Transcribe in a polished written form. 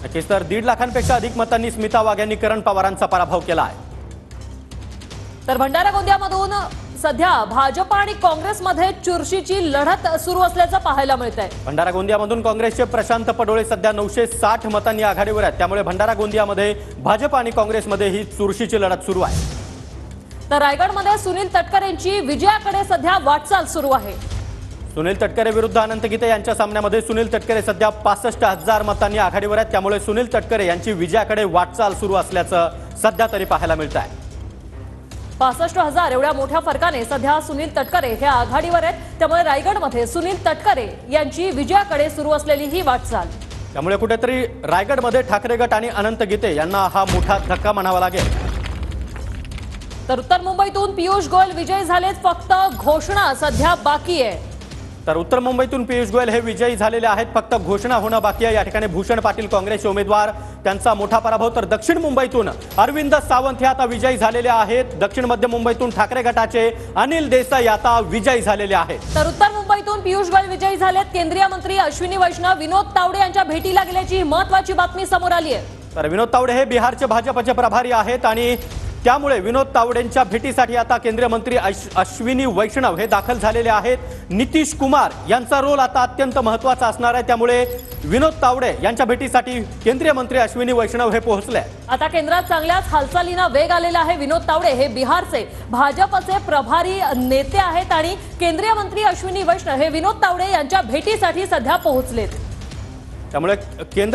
नक्कीच तर 1.5 लाखांपेक्षा अधिक मतांनी स्मिता वाघ यांनी करण पवारांचा पराभव केला आहे। तर भंडारा गोंदियामधून सध्या भाजप आणि काँग्रेसमध्ये चुरशीची लढत सुरू असल्याचं पाहायला मिळतंय। भंडारा गोंदियामधून काँग्रेसचे प्रशांत पडोळे सध्या 960 मतांनी आघाडीवर आहेत, त्यामुळे भंडारा गोंदियामध्ये भाजप आणि काँग्रेसमध्ये ही चुरशीची लढत सुरू आहे। तर रायगडमध्ये सुनील तटकरेंची विजयाकडे सध्या वाटचाल सुरू आहे। सुनील तटकरे विरुद्ध अनंत गीते यांच्या सामन्यामध्ये सुनील तटकरे सध्या 65,000 मतांनी आघाडीवर आहेत, त्यामुळे सुनील तटकरे यांची विजयाकडे वाटचाल सुरू असल्याचं सध्या तरी पाहायला मिळत आहे। 65,000 एवढ्या मोठ्या फरकाने सध्या सुनील तटकरे हे आघाडीवर आहेत, त्यामुळे रायगडमध्ये सुनील तटकरे यांची विजयाकडे सुरू असलेली ही वाटचाल, त्यामुळे कुठेतरी रायगडमध्ये ठाकरे गट आणि अनंत गीते यांना हा मोठा धक्का म्हणावा लागेल। तर उत्तर मुंबईतून पियुष गोयल विजयी झालेत, फक्त घोषणा सध्या बाकी आहे। तर उत्तर मुंबईतून पियुष गोयल हे विजयी झालेले आहेत, फक्त घोषणा होणं बाकी आहे। या ठिकाणी भूषण पाटील काँग्रेसचे उमेदवार त्यांचा मोठा पराभव। तर दक्षिण मुंबईतून अरविंद सावंत हे आता विजयी झालेले आहेत। दक्षिण मध्य मुंबईतून ठाकरे गटाचे अनिल देसाई आता विजयी झालेले आहेत। तर उत्तर मुंबईतून पियुष गोयल विजयी झालेत। केंद्रीय मंत्री अश्विनी वैष्णव विनोद तावडे यांच्या भेटीला गेल्याची महत्त्वाची बातमी समोर आली आहे। तर विनोद तावडे हे बिहारचे भाजपचे प्रभारी आहेत आणि त्यामुळे विनोद तावडेंच्या भेटीसाठी आता केंद्रीय मंत्री अश्विनी वैष्णव हे दाखल झालेले आहेत। नितीश कुमार यांचा रोल आता अत्यंत महत्त्वाचा असणार आहे, त्यामुळे विनोद तावडे यांच्या भेटीसाठी केंद्रीय मंत्री अश्विनी वैष्णव हे पोहोचले। आता केंद्रात चांगल्याच हालचालींना वेग आलेला आहे। विनोद तावडे हे बिहारचे भाजपचे प्रभारी नेते आहेत आणि केंद्रीय मंत्री अश्विनी वैष्णव हे विनोद तावडे यांच्या भेटीसाठी सध्या पोहोचलेत, त्यामुळे केंद्र